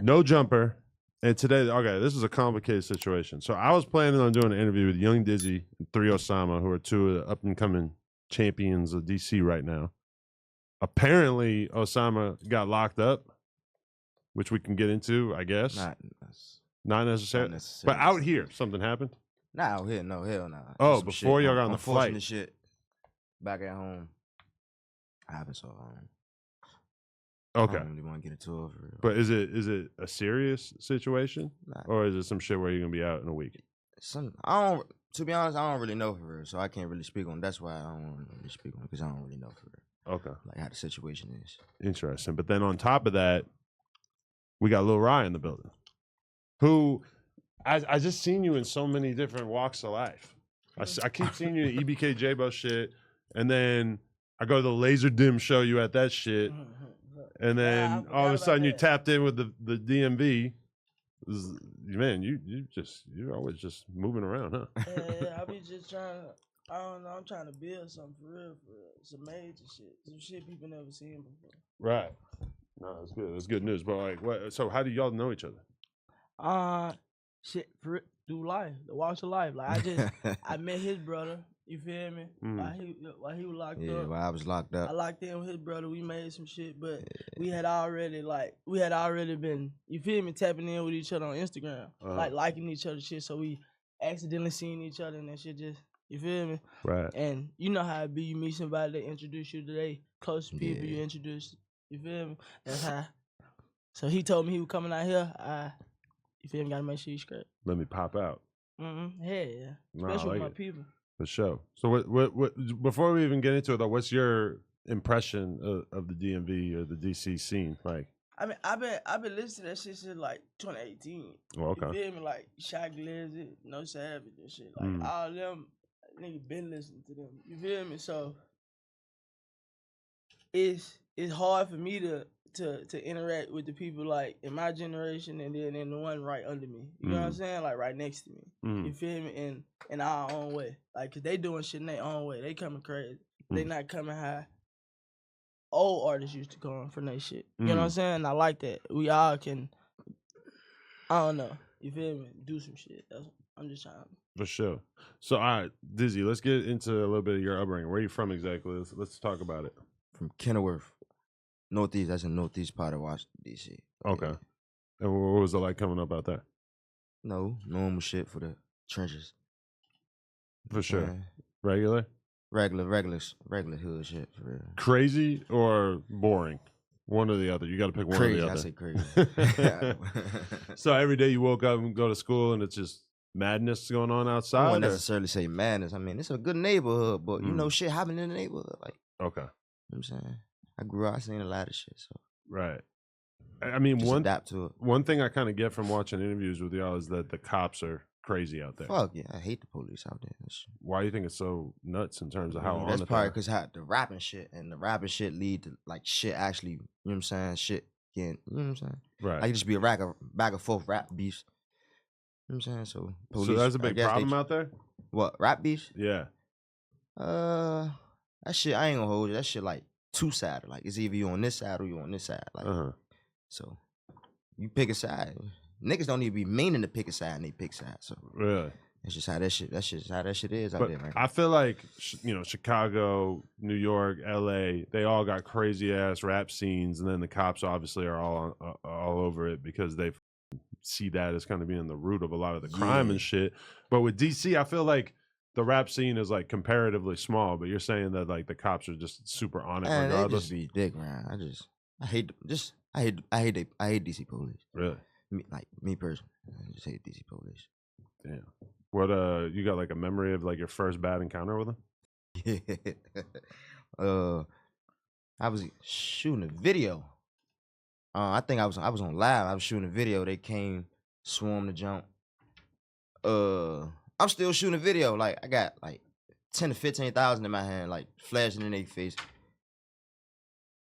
No jumper. And today, okay, this is a complicated situation. So I was planning on doing an interview with Young Dizzy and 3 Osama, who are two of the up-and-coming champions of DC right now. Apparently, Osama got locked up, which we can get into, I guess. Not necessarily. But out here, something happened? Not out here, no, hell no. Oh, before y'all got on the flight. Shit back at home. Happened so Okay. I don't really want to get into it for real. But is it a serious situation? Nah. Or is it some shit where you're going to be out in a week? To be honest, I don't really know for real, so I can't really speak on it. That's why I don't want to really speak on it, because I don't really know for real. Okay. Like how the situation is. Interesting. But then on top of that, we got Li Rye in the building, who I just seen you in so many different walks of life. I keep seeing you in EBK J-Bo shit, and then I go to the Laser Dim show you at that shit, and then all of a sudden you tapped in with the DMV. Man, you're always just moving around, huh? Yeah, I be just trying to, I don't know, I'm trying to build something for real. Some major shit. Some shit people never seen before. Right. No, that's good. That's good news. But like, what? So how do y'all know each other? Shit, through life, the walks of life. Like I met his brother. You feel me? While he was locked up. Yeah, while I was locked up. I locked in with his brother. We made some shit, but we had already been, you feel me, tapping in with each other on Instagram, like liking each other's shit. So we accidentally seen each other, and that shit just, you feel me? Right. And you know how it be. You meet somebody, they introduce you to their close people. You introduce. You feel me? That's how. So he told me he was coming out here. You feel me? Gotta make sure you straight. Let me pop out. Yeah. Especially with my people. For sure. So what? Before we even get into it, though, what's your impression of the DMV or the DC scene? Like, I mean, I've been listening to that shit since like 2018. Oh, okay. You feel me? Like Shaq Glizzy, No Savage and shit. Like all them niggas been listening to them. You feel me? So it's hard for me to interact with the people like in my generation and then in the one right under me. You know what I'm saying? Like right next to me. You feel me? In our own way. Like, cause they doing shit in their own way. They coming crazy. They not coming how old artists used to come from their shit. You know what I'm saying? I like that. We all can, I don't know. You feel me? Do some shit. I'm just trying. For sure. So, all right, Dizzy, let's get into a little bit of your upbringing. Where are you from exactly? Let's talk about it. From Kenilworth. Northeast, that's in northeast part of Washington, D.C. Okay. Yeah. And what was it like coming up out there? No, normal shit for the trenches. For sure. Regular hood shit, for real. Crazy or boring? One or the other. You got to pick one crazy, or the other. I say crazy. So every day you woke up and go to school and it's just madness going on outside? I wouldn't necessarily say madness. I mean, it's a good neighborhood, but you know shit happening in the neighborhood. Like, okay. You know what I'm saying? I grew up, I seen a lot of shit. So right. I mean, just adapt to it. One thing I kind of get from watching interviews with y'all is that the cops are crazy out there. Fuck yeah, I hate the police out there. Why do you think it's so nuts in terms of how on that's probably because the rapping shit and the rapping shit lead to like shit actually, you know what I'm saying? Shit getting, you know what I'm saying? Right. Like just be a back and forth rap beefs. You know what I'm saying? So police, so that's a big problem out there? What, rap beefs? Yeah. That shit, I ain't gonna hold you. That shit like two-sided. Like it's either you on this side or you on this side. Like so you pick a side. Niggas don't even be meaning to pick a side and they pick sides. So really, that's just how that shit. That's just how that shit is out there, man. I feel like Chicago, New York, LA, they all got crazy ass rap scenes, and then the cops obviously are all over it because they see that as kind of being the root of a lot of the crime and shit. But with DC, I feel like the rap scene is like comparatively small. But you're saying that like the cops are just super on it regardless. They just be dick, man. I hate DC police. Really. Me personally, I just hate DC police. Damn. What you got like a memory of like your first bad encounter with them? Yeah. I was shooting a video. I think I was on live. I was shooting a video. They came, swarmed the jump. I'm still shooting a video. Like I got like 10 to 15,000 in my hand, like flashing in their face.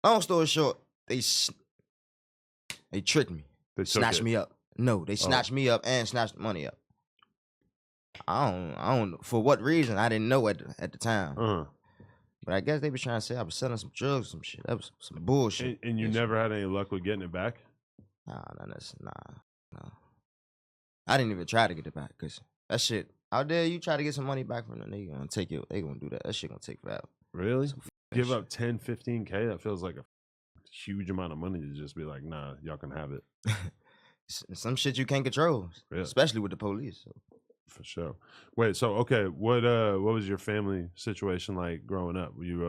Long story short, they tricked me. They snatched me up. No, they snatched me up and snatched the money up. I don't. For what reason? I didn't know at the time. But I guess they were trying to say I was selling some drugs, or some shit. That was some bullshit. And you never had any luck with getting it back? Nah. I didn't even try to get it back because that shit out there. You try to get some money back from them, they gonna take it. They gonna do that. That shit gonna take forever. Really? So, Give up 10, 15K? That feels like a huge amount of money to just be like, nah, y'all can have it. Some shit you can't control, Yeah. especially with the police. So. For sure. Wait, so okay, what was your family situation like growing up? Were you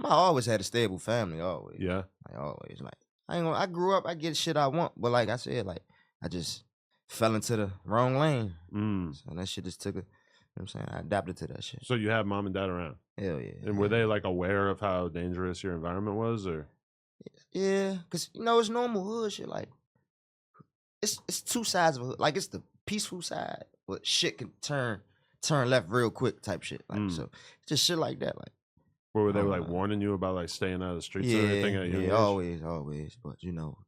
I always had a stable family, always. Yeah. Like always. Like I grew up, I get shit I want, but like I said, like I just fell into the wrong lane. So that shit just took it. You know what I'm saying? I adapted to that shit. So you have mom and dad around? Hell yeah. And were they like aware of how dangerous your environment was, or? Yeah, cause it's normal hood shit. Like it's two sides of a hood. Like it's the peaceful side, but shit can turn left real quick type shit. Like so, just shit like that. Like, where were they like warning you about like staying out of the streets or anything? At Yeah, always. But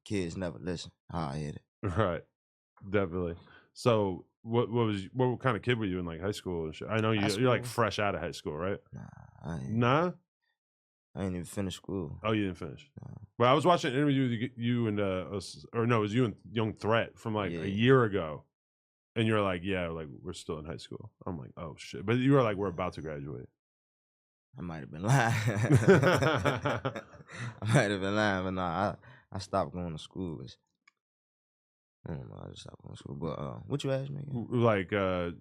kids never listen. I hit it. Right, definitely. So what kind of kid were you in like high school and shit? I know you're like fresh out of high school, right? Nah, I ain't even finished school. Oh, you didn't finish? Nah. But I was watching an interview with you and or no, it was you and Young Threat from like a year ago, and you're like, yeah, like we're still in high school. I'm like, oh shit, but you were like, we're about to graduate. I might have been lying. But nah, I stopped going to school. I don't know, I just stopped going to school. But what you asked me again? Like,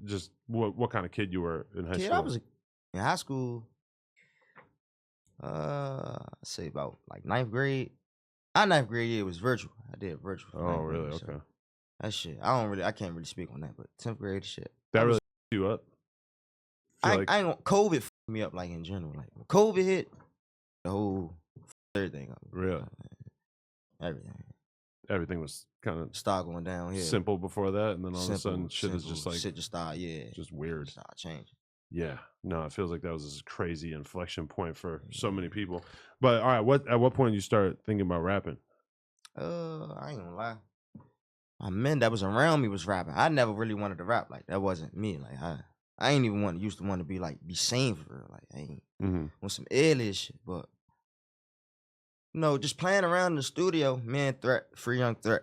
just what kind of kid you were in high school? I was in high school. Say about like ninth grade. Our ninth grade year was virtual. I did virtual. Oh, really? Okay. So that shit. I can't really speak on that, but 10th grade shit. That really you up? I ain't gonna, COVID fucked me up like in general. Like when COVID hit, the whole everything up. Really? Everything was kind of start going down here. Simple before that, and then all of a sudden shit is just like shit just started, just weird. Start changing. Yeah, no, it feels like that was this crazy inflection point for so many people. But all right, at what point did you start thinking about rapping? I ain't gonna lie. My men that was around me was rapping. I never really wanted to rap. Like that wasn't me. Like I ain't even used to want to be seen for real. Like I ain't want some alien shit. But just playing around in the studio, me and Threat, Free Young Threat.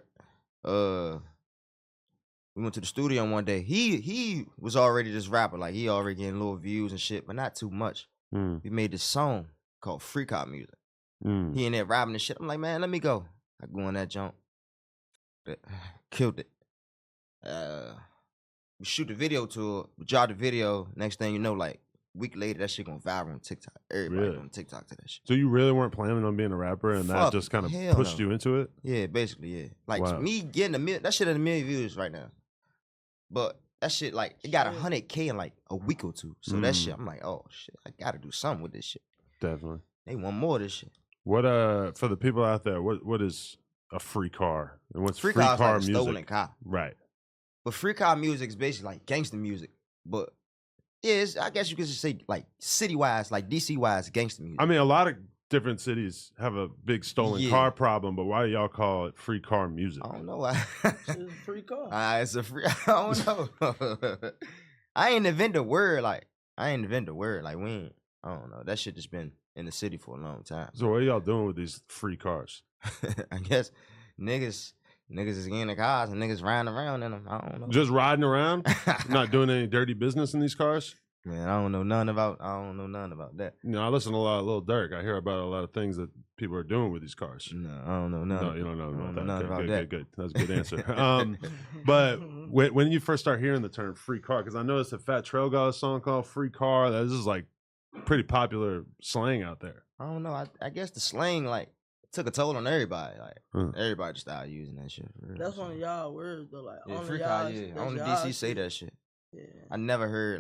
We went to the studio one day. He was already this rapper. Like he already getting little views and shit, but not too much. We made this song called Freak Out Music. He in there rapping and shit. I'm like, man, let me go. I go on that jump. Killed it. We shoot the video to it. We drop the video. Next thing you know, like a week later, that shit going viral on TikTok. Everybody on TikTok to that shit. So you really weren't planning on being a rapper, and that just kind of pushed you into it? Yeah, basically, yeah. Like me getting that shit at 1 million views right now. But that shit, like, it got 100K in like a week or two. So that shit, I'm like, oh shit, I gotta do something with this shit. Definitely. They want more of this shit. What for the people out there, what is a free car? And what's free car like music? Stolen car. Right. But free car music is basically like gangster music. But yeah, I guess you could just say like city-wise, like DC-wise gangster music. I mean, a lot of different cities have a big stolen car problem, but why do y'all call it free car music? I don't know why. It's a free car. It's a free. I don't know. I ain't invent the word. Like we ain't. I don't know. That shit just been in the city for a long time. So what are y'all doing with these free cars? I guess niggas is getting the cars and niggas riding around in them. I don't know. Just riding around? Not doing any dirty business in these cars? Man, I don't know nothing about that. I listen to a lot of Lil Durk. I hear about a lot of things that people are doing with these cars. No, I don't know nothing. No, you don't know about that. Nothing about that. Good. That's a good answer. But when you first start hearing the term free car, because I noticed that Fat Trail got a song called Free Car. This is like pretty popular slang out there. I don't know. I guess the slang like took a toll on everybody. Like everybody just started using that shit. For real. That's one of y'all words though. Like yeah, free car. Yeah, only DC say that shit. Yeah, I never heard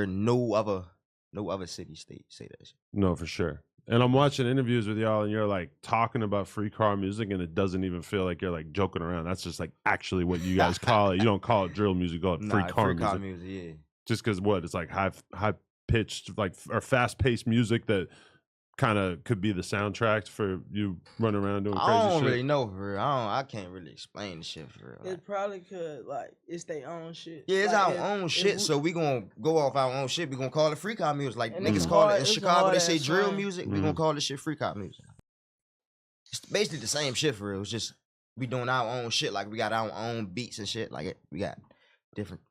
no other city state say that shit. No, for sure. And I'm watching interviews with y'all, and you're like talking about free car music, and it doesn't even feel like you're like joking around. That's just like actually what you guys call it. You don't call it drill music, you call it free car music. Yeah. Just because it's like high pitched, like, or fast paced music that kind of could be the soundtrack for you running around doing crazy shit. I don't really know for real. I can't really explain the shit for real. Like, it probably could, like, it's their own shit. Yeah, it's like, our own shit, so we gonna go off our own shit. We gonna call it free car music. Like niggas call it in Chicago, they say drill music. We gonna call this shit free car music. It's basically the same shit for real. It's just we doing our own shit. Like we got our own beats and shit. Like we got different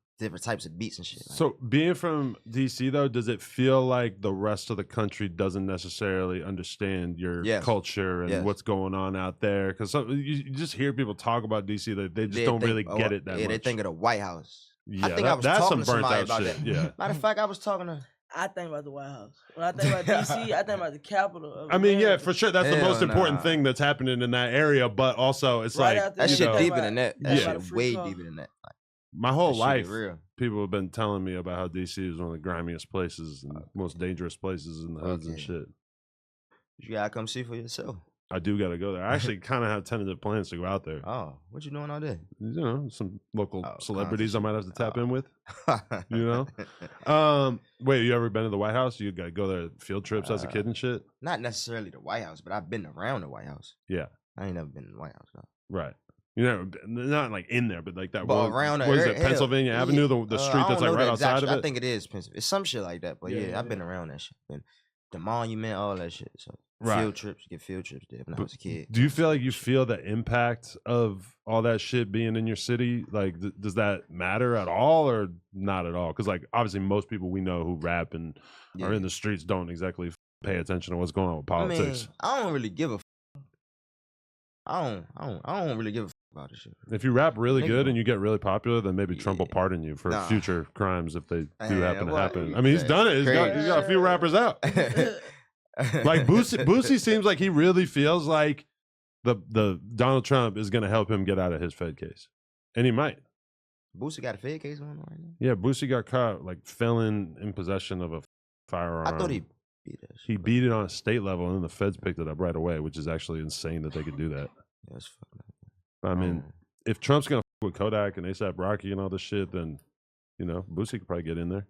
types of beats and shit. Like, so being from DC though, does it feel like the rest of the country doesn't necessarily understand your culture and what's going on out there? Because you just hear people talk about DC that they just don't really get it that much. Yeah, they think of the White House. Yeah, I think I was that's talking some to burnt somebody out about shit. that. Yeah. Matter of fact, I was talking to. I think about the White House. When I think about DC, I think about the capital of I mean, America. yeah, for sure. That's the most important thing that's happening in that area. But also, it's Right like after that shit know, deeper than that. That Yeah. shit way deeper than that. Like, my whole that shit life, is real. people have been telling me about how DC is one of the grimiest places and most dangerous places in the hoods and shit. You gotta come see for yourself. I do got to go there. I actually kind of have tentative plans to go out there. Oh, what you doing out there? You know, some local celebrities I might have to tap in with. You You know, wait, you ever been to the White House? You got to go there field trips as a kid and shit. Not necessarily the White House, but I've been around the White House. Yeah, I ain't never been in the White House though. right. You know, not like in there, but like that. But one, around what is it, Pennsylvania Avenue, the street that's like right outside of it. I think it is Pennsylvania. It's some shit like that. But yeah, I've been around that shit. Been the monument, all that shit. So field trips, get field trips there when I was a kid. Do you feel like you feel the impact of all that shit being in your city? Like, does that matter at all or not at all? Because like obviously most people we know who rap and are in the streets don't exactly pay attention to what's going on with politics. I don't really give a. I don't really give a about this shit. If you rap really good and you get really popular, then maybe Trump will pardon you for future crimes if they do happen to happen. I mean, he's done it. He's got a few rappers out. Like Boosie seems like he really feels like the Donald Trump is going to help him get out of his Fed case, and he might. Boosie got a Fed case going on right now. Yeah, Boosie got caught like felon in possession of a firearm. I thought he beat it. He beat it on a state level, and then the feds picked it up right away, which is actually insane that they could do that. Yeah, that's fucking. I mean, if Trump's gonna f with Kodak and ASAP Rocky and all this shit, then you know Boosie could probably get in there.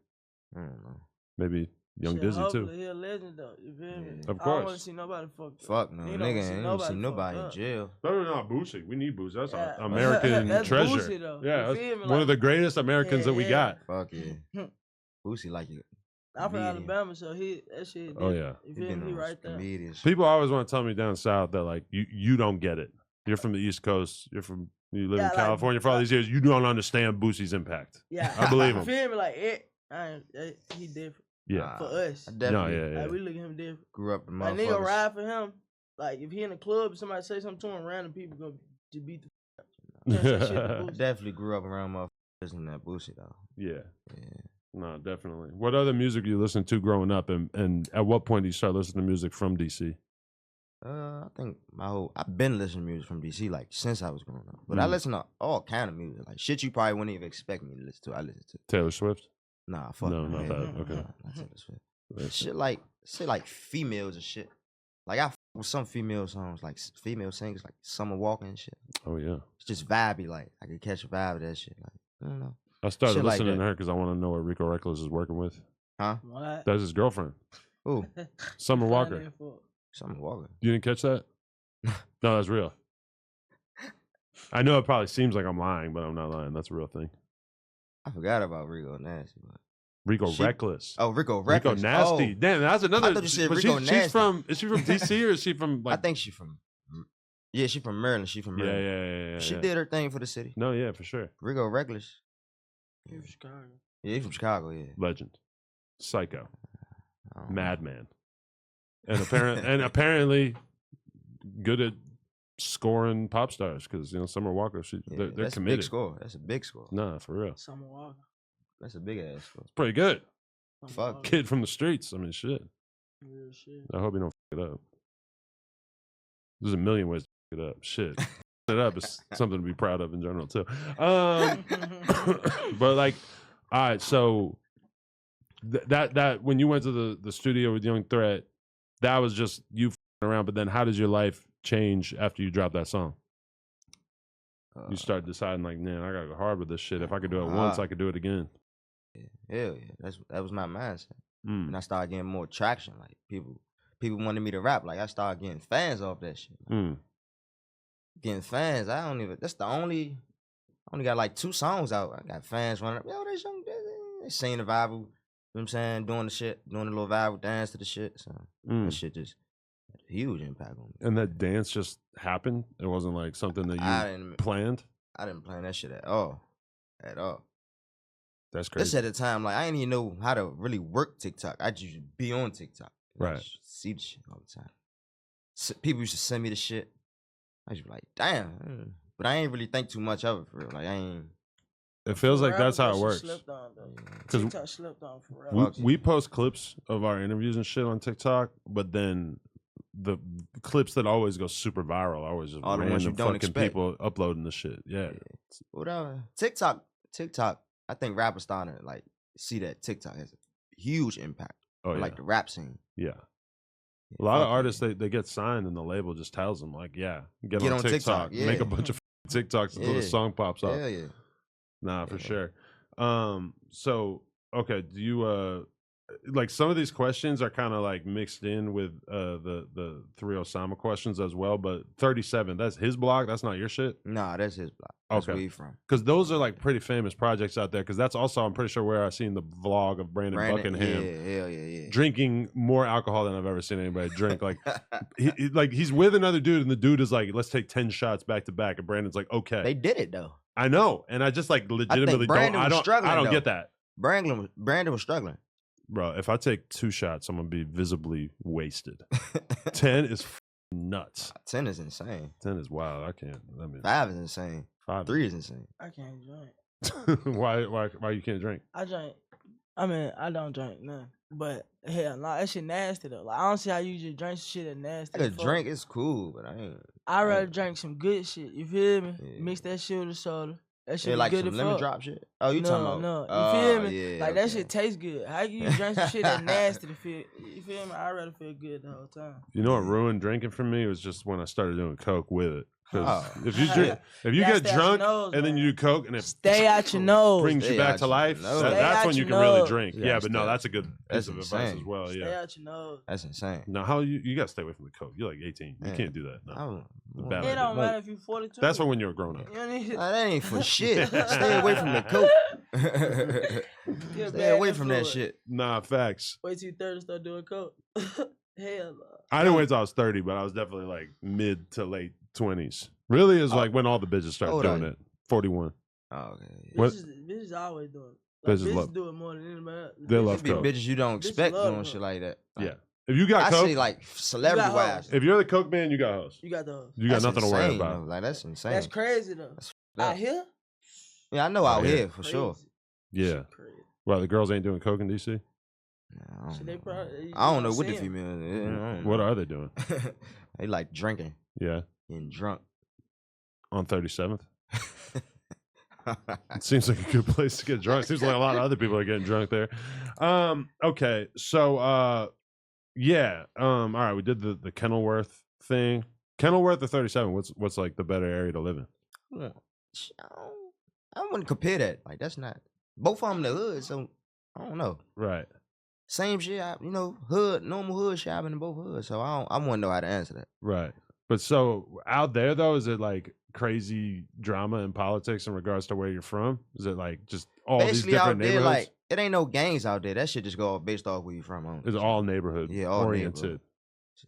I don't know. Maybe Young Dizzy too. He a legend though. You feel me? Of I don't want course. to see nobody fucked up. Fuck no, nigga ain't even see nobody in jail. No, not Boosie. We need Boosie. That's an American that's treasure. Boosie, though. Yeah, You that's feel me? one of the greatest Americans that we got. Fuck yeah. Boosie like it. I'm from Alabama, so that shit. Oh yeah. You feel me? Right there. People always want to tell me down south that like you don't get it. You're from the East Coast. You live in California for all these years. You don't understand Boosie's impact. Yeah, I believe him. You feel me? Like he different. Yeah, for us. Yeah. Like, we look at him different. Grew up in like nigga ride for him. Like if he in the club, somebody say something to him, random people go to beat the. I definitely grew up around motherfuckers in that Boosie though. Yeah. No, definitely. What other music you listened to growing up, and at what point did you start listening to music from DC? I think I've been listening to music from DC like since I was growing up. But I listen to all kind of music, like shit you probably wouldn't even expect me to listen to. I listen to Taylor Swift. Nah, fuck no, not that. Okay, not Taylor Swift. Shit like females and shit. Like I with some female songs, like female singers, like Summer Walker and shit. Oh yeah, it's just vibey. Like I could catch a vibe of that shit. Like I don't know. I started shit listening like to her because I want to know what Rico Reckless is working with. Huh? What? That's his girlfriend. Who? Summer Walker. Summer Walker. You didn't catch that? No, that's real. I know it probably seems like I'm lying, but I'm not lying. That's a real thing. I forgot about Rico Nasty. But Rico Reckless. Oh, Rico Reckless. Rico Nasty. Oh. Damn, that's another. I thought you said Rico Nasty. Is she from DC or is she from like? I think she's from. Yeah, she's from Maryland. She's from Maryland. Yeah. She did her thing for the city. No, yeah, for sure. Rico Reckless. He's from Chicago. Yeah, he's from Chicago. Yeah. Legend. Psycho. Madman. And apparently good at scoring pop stars because Summer Walker, they're that's committed. A big score. That's a big score. Nah, for real. Summer Walker. That's a big ass score. It's pretty good. Fuck. Kid from the streets. I mean, shit. Real shit. I hope you don't f it up. There's a million ways to f it up. Shit. It up is something to be proud of in general too. But like, all right, so that when you went to the studio with Young Threat, that was just you f***ing around. But then, how did your life change after you dropped that song? You started deciding like, man, I gotta go hard with this shit. If I could do it once, I could do it again. Hell yeah, that was my mindset. And I started getting more traction. Like people wanted me to rap. Like I started getting fans off that shit. Getting fans. That's the only. I only got like 2 songs out. I got fans running up. Yo, this Young Dizzy. They singing the vibe. You know what I'm saying? Doing the shit. Doing the little vibe dance to the shit. So that shit just Huge impact on me. And that dance just happened? It wasn't like something that you planned? I didn't plan that shit at all. At all. That's crazy. This at the time, like I didn't even know how to really work TikTok. I just be on TikTok. Right. See the shit all the time. People used to send me the shit. I just be like, damn. But I ain't really think too much of it for real. Like I ain't. It feels like that's how it works. TikTok slept on for real. We post clips of our interviews and shit on TikTok, but then the clips that always go super viral are always just random fucking people uploading the shit. Yeah. Whatever. TikTok. I think rappers starting to like see that TikTok has a huge impact on like the rap scene. Yeah. A lot of artists they get signed and the label just tells them like, get on TikTok. Make a bunch of TikToks until the song pops up. Yeah. Nah, for sure. So okay, do you like some of these questions are kind of like mixed in with the 3 Osama questions as well, but 37, that's his blog, that's not your shit? Nah, that's his blog. That's where he from. Because those are like pretty famous projects out there, because that's also, I'm pretty sure, where I've seen the vlog of Brandon Buckingham yeah. drinking more alcohol than I've ever seen anybody drink. Like he's with another dude and the dude is like, let's take 10 shots back to back, and Brandon's like, okay. They did it though. I know, and I just like legitimately I don't get that. Brandon was struggling. Bro, if I take 2 shots, I'm gonna be visibly wasted. 10 is nuts. 10 is insane. 10 is wild. I can't. 5 is insane. 3 is insane. I can't drink. Why you can't drink? I drink. I mean, I don't drink none. But hell, nah, that shit nasty though. Like I don't see how you just drink shit that nasty. I could drink, it's cool, but I ain't. I'd rather drink some good shit. You feel me? Yeah. Mix that shit with a soda. That shit like good some lemon drop shit. Oh, you talking about? No, you feel me? Like that shit tastes good. How can you drink some shit that nasty to feel? You feel me? I'd rather feel good the whole time. You know what ruined drinking for me was just when I started doing coke with it. If you get drunk and then you do coke and it stay out your nose, brings you back to life, that's when you can really drink. Yeah, but no, that's a good piece of advice as well. Stay out your nose. That's insane. No, how you gotta stay away from the coke. You're like 18. You can't do that. No. It don't matter if you're 42. That's when you're a grown up. That ain't for shit. Stay away from the coke. Stay away from that shit. Nah, facts. Wait till you 30 start doing coke. Hell no. I didn't wait till I was 30, but I was definitely like mid to late 20s. Really is like when all the bitches start doing it. 41. Oh, okay. Bitches always doing it. Like, bitches do it more than anybody else. They love coke. Bitches you don't expect doing shit like that. Yeah. If you got coke, I say like celebrity wise. If you're the coke man, you got hoes. You got the hoes. You got nothing to worry about. Though. Like that's insane. That's crazy though. Out here? Yeah, I know out here for sure. Yeah. Well, the girls ain't doing coke in DC? I don't know what the females. What are they doing? They like drinking. Yeah. Getting drunk. On 37th? It seems like a good place to get drunk. Seems like a lot of other people are getting drunk there. Okay, so all right, we did the Kenilworth thing. Kenilworth or 37? What's like the better area to live in? I wouldn't compare that. Like that's not both of them the hood, so I don't know. Right. Same shit, hood, normal hood shit happening in both hoods. So I wouldn't know how to answer that. Right. But so out there though, is it like crazy drama in politics in regards to where you're from? Is it like just all basically these different out there, neighborhoods? like it ain't no gangs out there. That shit just go based off where you from. It's all neighborhood oriented. Neighborhood.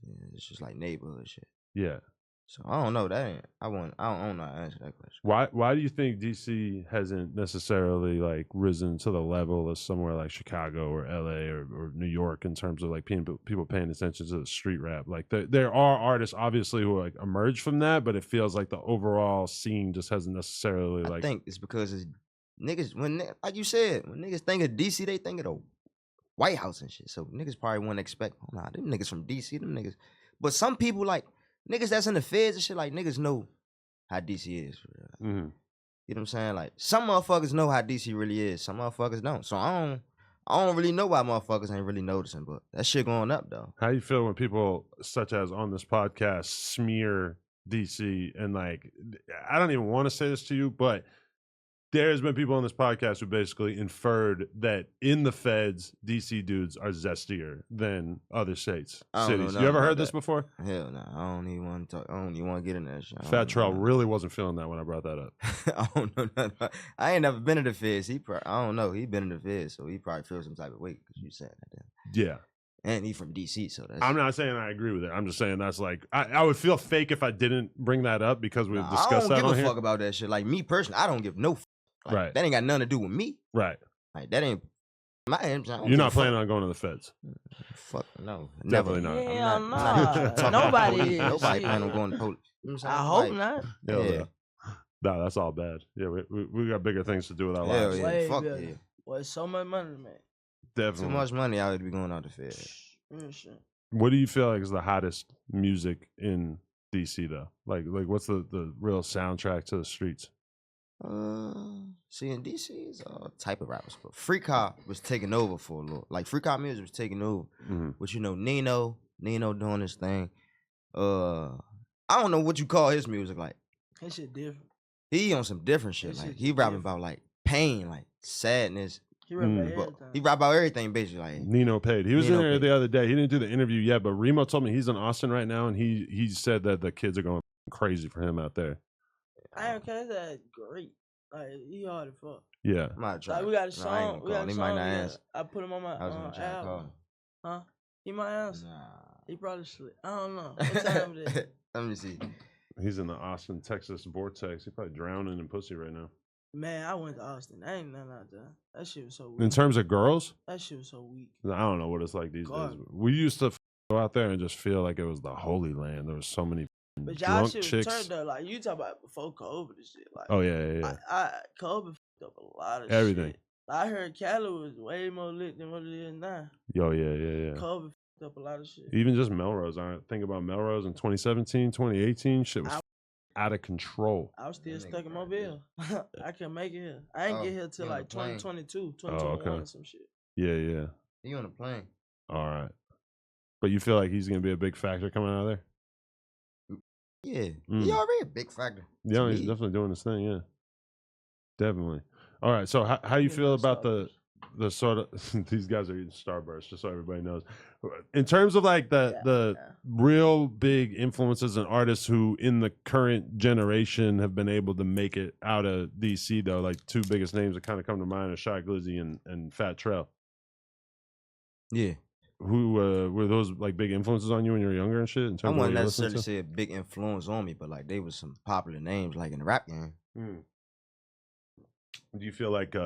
Yeah, it's just like neighborhood shit. Yeah. So I don't know. I don't know how to answer that question. Why do you think DC hasn't necessarily like risen to the level of somewhere like Chicago or LA or New York in terms of like people paying attention to the street rap? Like there are artists obviously who like emerge from that, but it feels like the overall scene just hasn't necessarily like. I think it's because it's niggas like you said, when niggas think of DC, they think of the White House and shit. So niggas probably wouldn't expect, them niggas from DC, them niggas. But some people like. Niggas that's in the feds and shit, like, niggas know how DC is. For real. Mm-hmm. You know what I'm saying? Like, some motherfuckers know how DC really is. Some motherfuckers don't. So I don't really know why motherfuckers ain't really noticing, but that shit going up, though. How you feel when people, such as on this podcast, smear DC and, like, I don't even want to say this to you, but there's been people on this podcast who basically inferred that in the feds, DC dudes are zestier than other cities. You ever heard this before? Hell no. I don't even want to talk. I don't even want to get in that shit. Fat Trell really wasn't feeling that when I brought that up. I don't know nothing. I ain't never been in the feds. I don't know. He been in the feds, so he probably feels some type of weight because you said that. Yeah. and he from DC, so that's. I'm not saying I agree with it. I'm just saying that's like I would feel fake if I didn't bring that up because we discussed that on here. I don't give a fuck about that shit. Like me personally, I don't give no. Like, right. That ain't got nothing to do with me. Right. Like that ain't my. You're not planning on going to the feds. Fuck no. Definitely not. Yeah, I'm not Nobody is. Nobody planning on going to police. You know what I I'm hope saying? not. Yeah. Nah, that's all bad. Yeah, we got bigger things to do with our Hell lives. yeah. Way Fuck better. yeah. Well, it's so much money, man. Definitely. Too much money out to be going out the Fed. Shit. What do you feel like is the hottest music in DC though? Like what's the real soundtrack to the streets? See, in DC, it's all type of rappers, but Freak Hop was taking over for a little. Like Freak Hop music was taking over, but you know Nino doing his thing. I don't know what you call his music. Like That shit different. he on some different shit. Like he rapping about like pain, like sadness. He rap about everything. He rap about everything basically. Like Nino Paid. He was in there the other day. He didn't do the interview yet, but Remo told me he's in Austin right now, and he said that the kids are going crazy for him out there. I don't care. That's great. Like he hard as fuck. Yeah. Like we got a song. We got a he song. might not answer. I put him on my album. Huh? He might answer. Nah. He probably sleep. I don't know. What time it is? Let me see. He's in the Austin, Texas vortex. He's probably drowning in pussy right now. Man, I went to Austin. I ain't nothing out there. That shit was so weak. In terms of girls? That shit was so weak. I don't know what it's like these days. We used to go out there and just feel like it was the Holy Land. There was so many but y'all drunk shit chicks. turned up. Like you talk about before COVID and shit. Like oh yeah. COVID fucked up a lot of everything. Shit. I heard Cali was way more lit than what it is now. Yo, yeah. COVID fucked up a lot of shit. Even just Melrose. I think about Melrose in 2017, 2018. Shit was out of control. I was still stuck in Mobile. I couldn't make it here. I ain't get here till like 2022, 2021 or some shit. Yeah. He on a plane. All right. But you feel like he's going to be a big factor coming out of there? Yeah. He already a big factor. Yeah, he's definitely doing his thing, yeah. Definitely. All right, so how you feel about the sort of these guys are eating Starburst, just so everybody knows. In terms of like the real big influences and artists who in the current generation have been able to make it out of DC though, like two biggest names that kind of come to mind are Shy Glizzy and Fat Trell. Yeah. Who were those like big influences on you when you were younger and shit? In terms I wouldn't of necessarily say a big influence on me, but like they was some popular names like in the rap game. Do you feel like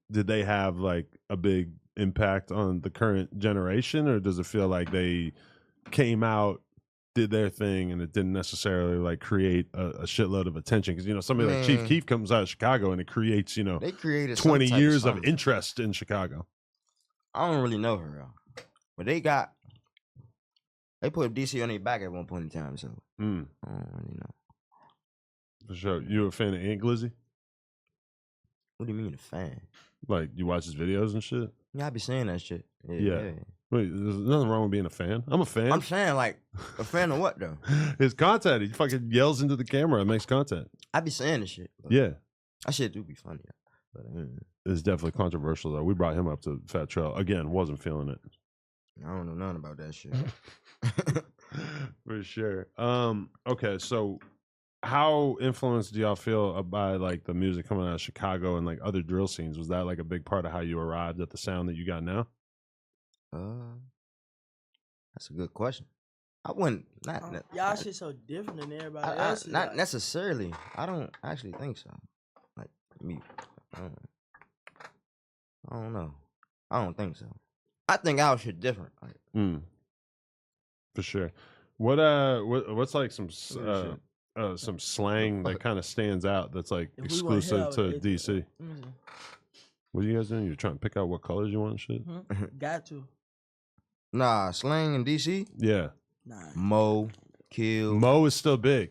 did they have like a big impact on the current generation, or does it feel like they came out, did their thing, and it didn't necessarily like create a shitload of attention? Because you know somebody like Chief Keef comes out of Chicago and it creates they created 20 years of interest in Chicago. I don't really know her, but they put DC on their back at one point in time, so I don't really know. For sure. You a fan of Aunt Glizzy? What do you mean a fan? Like you watch his videos and shit? Yeah, I be saying that shit. Yeah. Wait, there's nothing wrong with being a fan. I'm a fan. I'm saying like a fan of what though? His content. He fucking yells into the camera and makes content. I be saying this shit. Yeah. That shit do be funny. But it's definitely controversial though. We brought him up to Fat Trell. Again, wasn't feeling it. I don't know nothing about that shit. For sure. Okay, so how influenced do y'all feel by like the music coming out of Chicago and like other drill scenes? Was that like a big part of how you arrived at the sound that you got now? That's a good question. I wouldn't y'all shit so different than everybody else. Not necessarily. I don't actually think so. Like me, I don't know. I don't think so. I think our shit different. Like, for sure. What's like some slang that kind of stands out that's like exclusive to DC? What are you guys doing? You're trying to pick out what colors you want and shit? Got to. Nah, slang in DC? Yeah. Nah. Mo, kill. Mo is still big.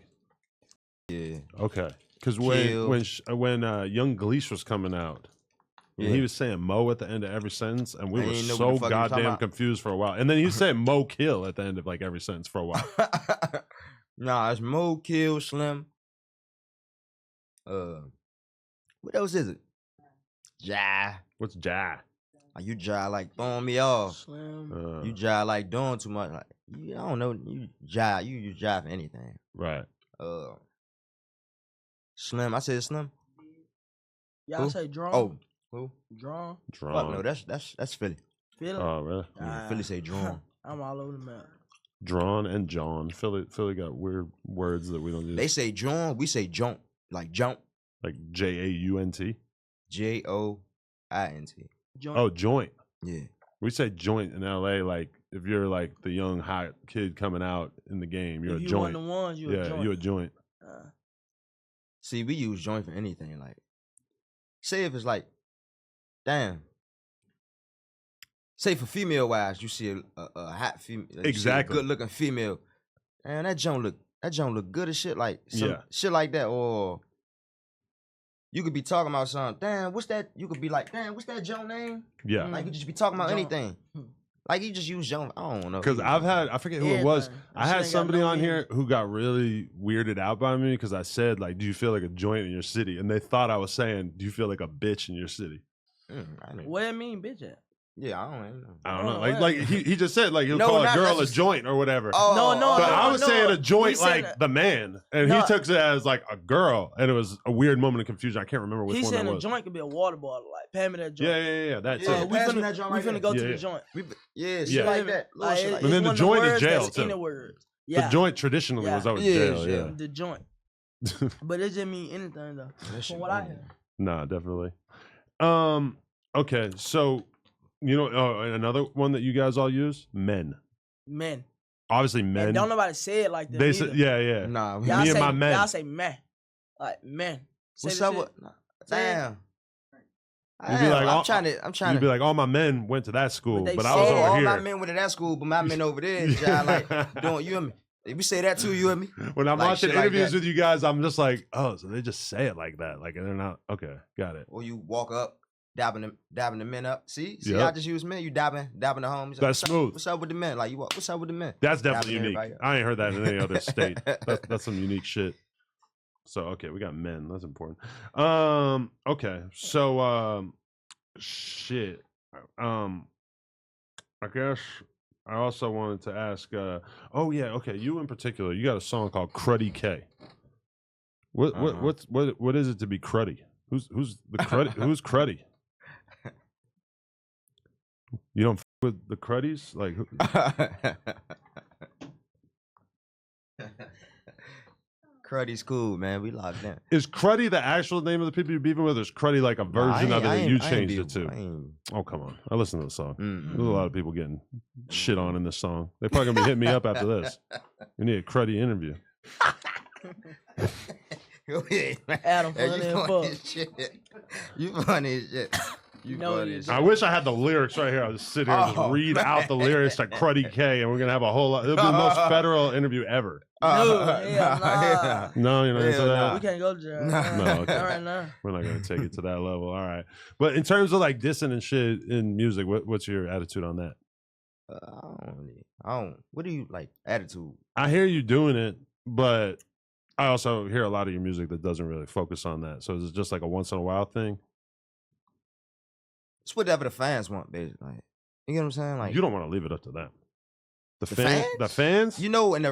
Yeah. Okay. Because when Young Gleesh was coming out, he was saying Mo at the end of every sentence, and we were so goddamn confused for a while. And then he was saying Mo kill at the end of like every sentence for a while. Nah, it's Mo, kill, Slim. What else is it? Ja. What's Ja? You Ja like throwing me off. Slim. You Ja like doing too much. Like, I don't know. You Ja for anything. Right. Slim. I said Slim. Y'all say drawn? Oh, who? Drawn. Fuck no, that's Philly. Philly? Oh, really? Yeah, Philly say drawn. I'm all over the map. Drawn and John. Philly got weird words that we don't use. They say drawn, we say jaunt. Like jaunt. Like JAUNT. JOINT. Joint. Oh, joint. Yeah. We say joint in LA. Like if you're like the young hot kid coming out in the game, you're if a you joint. one of the ones, you're a joint. you're a joint. See, we use joint for anything. Like, say if it's like, damn. Say for female wise, you see a hot female, Exactly. good looking female, and that joint look good as shit. Like shit like that, or you could be talking about something. Damn, what's that? You could be like, damn, what's that joint name? Yeah. Like you just be talking about anything. Like you just use joint. I don't know. Because I forget who it was. I had somebody on here who got really weirded out by me because I said, like, do you feel like a joint in your city? And they thought I was saying, do you feel like a bitch in your city? What do you mean, bitch at? Yeah, I don't know. Like he just said, like, he'll call a girl a joint or whatever. No. But I was saying a joint like the man. And he took it as like a girl. And it was a weird moment of confusion. I can't remember which one that was. He said a joint could be a water bottle. Like, pay me that joint. Yeah. That's it. it. We finna go to the joint. Shit like that. Like, and then the joint is jail, too. Yeah. The joint traditionally was always jail, yeah. The joint. But it just mean anything, though. From what I hear. Nah, definitely. Okay, so... You know, another one that you guys all use? Men. Obviously, men. And don't nobody say it like that. They say, yeah. Nah, me and my men. Y'all say man. Like, men. What's up with... Damn. You'd be like, I'm trying to... You'd be like, all my men went to that school, but I was over all here. All my men went to that school, but my men over there, y'all like, doing, you and me. If we say that too, you and me. When I'm like watching interviews with you guys, I'm just like, oh, so they just say it like that. Like, and they're not... Okay, got it. Or you walk up. Dabbing the men up. See, I just use men. You dabbing the homies. That's smooth. What's up with the men? Like you, what's up with the men? That's definitely unique. I ain't heard that in any other state. That's some unique shit. So okay, we got men. That's important. Okay, so shit. I guess I also wanted to ask. Oh yeah, okay. You in particular, you got a song called "Cruddy K." What is it to be cruddy? Who's the cruddy? Who's cruddy? You don't f with the cruddies? Like Cruddy's cool, man. We locked in. Is cruddy the actual name of the people you're beefing with, or is cruddy like a version of it that you changed it to? Oh, come on. I listened to the song. There's a lot of people getting shit on in this song. They're probably gonna be hitting me up after this. We need a cruddy interview. Go ahead, man. Adam, funny as fuck. You funny as shit. I wish I had the lyrics right here. I'll just sit here and just read out the lyrics to Cruddy K, and we're gonna have a whole lot. It'll be the most federal interview ever. No, you're not into that. We can't go to jail. No, okay. All right, now. We're not gonna take it to that level. All right, but in terms of like dissing and shit in music, what's your attitude on that? I don't. What do you like? Attitude? I hear you doing it, but I also hear a lot of your music that doesn't really focus on that. So is it just like a once in a while thing? It's whatever the fans want, basically. Like, you get what I'm saying? Like you don't want to leave it up to them. The fans? fans? You know, and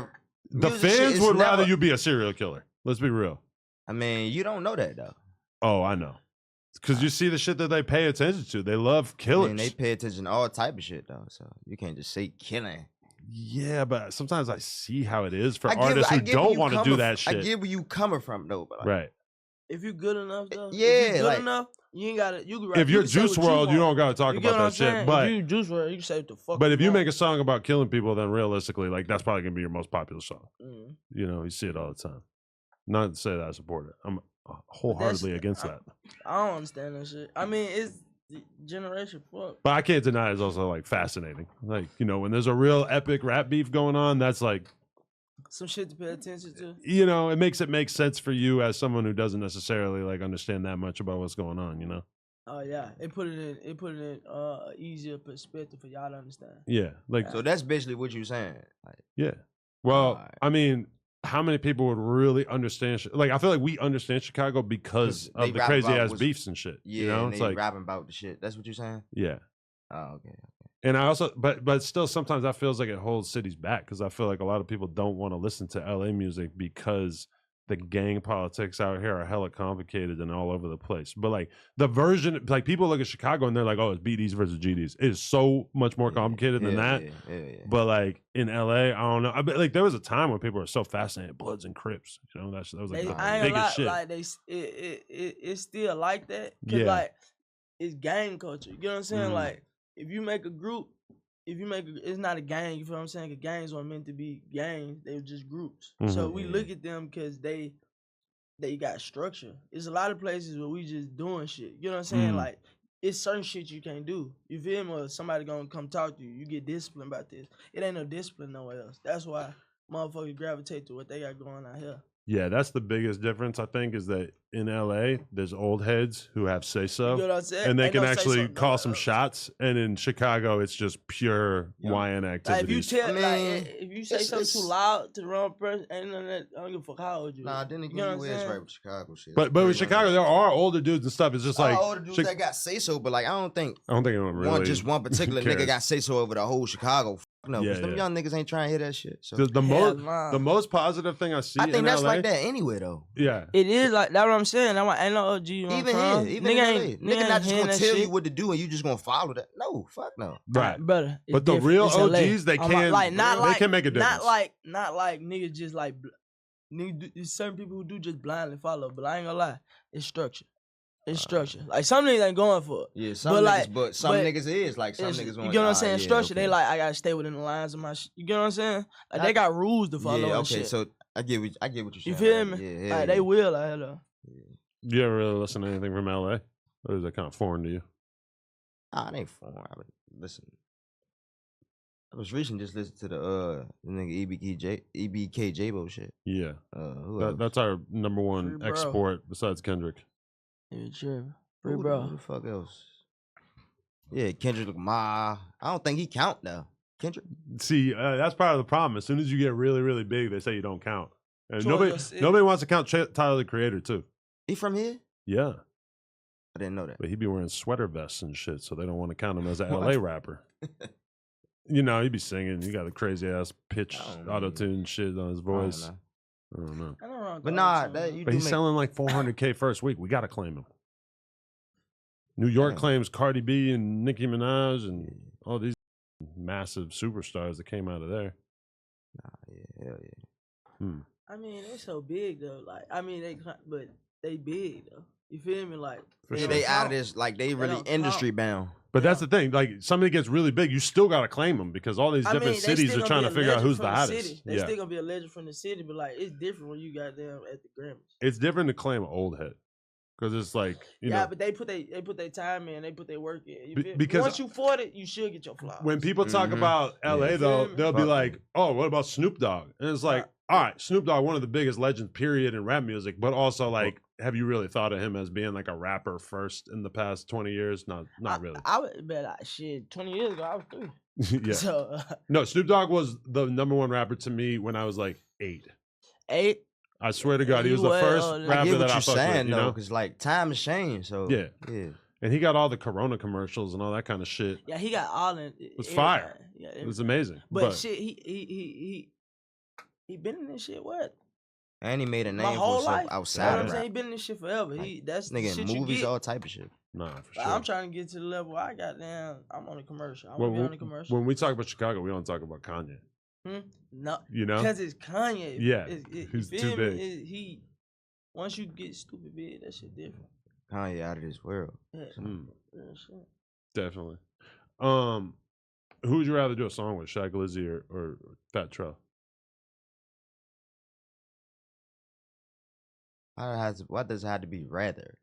the fans would rather you be a serial killer. Let's be real. I mean, you don't know that though. Oh, I know. Because you see the shit that they pay attention to. They love killers. I mean, they pay attention to all type of shit though. So you can't just say killing. Yeah, but sometimes I see how it is for artists who don't want to do that shit. I get where you coming from though, but like, right. If you're good enough though, yeah, if you're good enough, you ain't gotta. You can if you're Juice WRLD, you don't gotta talk about that shit. But if you Juice WRLD, you can say what the fuck. But if you make a song about killing people, then realistically, like that's probably gonna be your most popular song. Mm. You know, you see it all the time. Not to say that I support it. I'm wholeheartedly against that. I don't understand that shit. I mean, it's the generation fuck. But I can't deny it's also like fascinating. Like, you know, when there's a real epic rap beef going on, that's like some shit to pay attention to. You know, it makes sense for you as someone who doesn't necessarily like understand that much about what's going on, you know? Oh yeah. It put it in easier perspective for y'all to understand. Yeah. Like so that's basically what you're saying. Like, yeah. Well, I mean, how many people would really understand? Like, I feel like we understand Chicago because of the crazy ass beefs and shit. Yeah, you know, it's like rapping about the shit. That's what you're saying. Yeah. Oh, okay. And I also, but still, sometimes that feels like it holds cities back because I feel like a lot of people don't want to listen to LA music because the gang politics out here are hella complicated and all over the place. But like the version, like people look at Chicago and they're like, oh, it's BDs versus GDs. It is so much more complicated than that. But like in LA, I don't know. I bet like there was a time when people were so fascinated, Bloods and Crips. You know, that was like the biggest shit. Like it's still like that. Cause like it's gang culture. You know what I'm saying? Like if you make a group, it's not a gang, you feel what I'm saying? Because gangs weren't meant to be gangs, they were just groups. So we look at them because they got structure. There's a lot of places where we just doing shit. You know what I'm saying? Like, it's certain shit you can't do. You feel me? Or somebody gonna come talk to you. You get disciplined about this. It ain't no discipline nowhere else. That's why motherfuckers gravitate to what they got going out here. Yeah, that's the biggest difference, I think, is that in LA, there's old heads who have say-so. You know what I'm saying? And they can actually call some shots. And in Chicago, it's just pure YN activities. Like if you say something too loud to the wrong person, ain't none of that, I don't give a fuck how old you are. Nah, then again, you is right with Chicago shit. But with Chicago, there are older dudes and stuff. It's just like older dudes that got say-so, but like I don't think anyone really one particular nigga got say-so over the whole Chicago. No, because them young niggas ain't trying to hear that shit. So the most positive thing I see, I think that's LA, like that anyway, though. Yeah, it is like that's what I'm saying. Ain't no OG. Even nigga not just gonna tell you what to do and you just gonna follow that. No, fuck no. Right, brother. But the real OGs, they can they can make a difference. Not like niggas just like niggas. There's certain people who do just blindly follow. But I ain't gonna lie, it's structure. It's structure. Like some niggas ain't going for it. Yeah, some niggas, but some niggas is like some niggas. You get what I'm saying? Structure. They like I gotta stay within the lines of my. You get what I'm saying? Like they got rules to follow. Yeah, okay. Shit. So I get what you're saying. You feel me? Like they will. Like though. You ever really listen to anything from LA, or is that kind of foreign to you? It ain't foreign. I would listen. I was recently just listening to the nigga EBK J-Bo shit. Yeah, that's our number one export besides Kendrick. Yeah, sure. Free bro. Who the fuck else? Yeah, Kendrick Lamar. I don't think he count though. Kendrick. See, that's part of the problem. As soon as you get really, really big, they say you don't count. And nobody wants to count Tyler the Creator too. He from here? Yeah. I didn't know that. But he be wearing sweater vests and shit, so they don't want to count him as an LA rapper. You know, he be singing. He got a crazy ass pitch, auto-tune shit on his voice. I don't know. But nah, but he's selling like $400K first week. We gotta claim him. New York claims Cardi B and Nicki Minaj and all these massive superstars that came out of there. Hell yeah. I mean, they're so big though. Like, I mean, they big though. You feel me? Like, they out of this. Like, they really industry bound. But that's the thing. Like, somebody gets really big, you still gotta claim them because all these different cities are trying to figure out who's the hottest. They still gonna be a legend from the city, but like, it's different when you got them at the Grammys. It's different to claim an old head. Because it's like, you know. But they put their time in, they put their work in. Because once you 40, you should get your flowers. When people talk about LA though, they'll be like, oh, what about Snoop Dogg? And it's like, all right, Snoop Dogg, one of the biggest legends, period, in rap music, but also like, have you really thought of him as being like a rapper first in the past 20 years? Not really. I would bet shit, 20 years ago, I was 3. Yeah. So, no, Snoop Dogg was the number one rapper to me when I was like 8. 8? I swear to God, he was the first rapper that I fucked with, you know? Because like time has changed, so yeah. And he got all the Corona commercials and all that kind of shit. Yeah, he got all in. It was fire. Yeah, it was amazing. But shit, he been in this shit what? And he made a name for himself outside of rap. He been in this shit forever. That's nigga shit in movies, all type of shit. Nah, for sure. I'm trying to get to the level I got down. I'm on a commercial. I want to be on a commercial. When we talk about Chicago, we don't talk about Kanye. No, you know, because it's Kanye. Yeah, he's too big. Once you get stupid big, that shit different. Kanye out of this world. Yeah. Definitely. Who would you rather do a song with, Shaq Lizzy or Fat Tro? What does it have to be rather?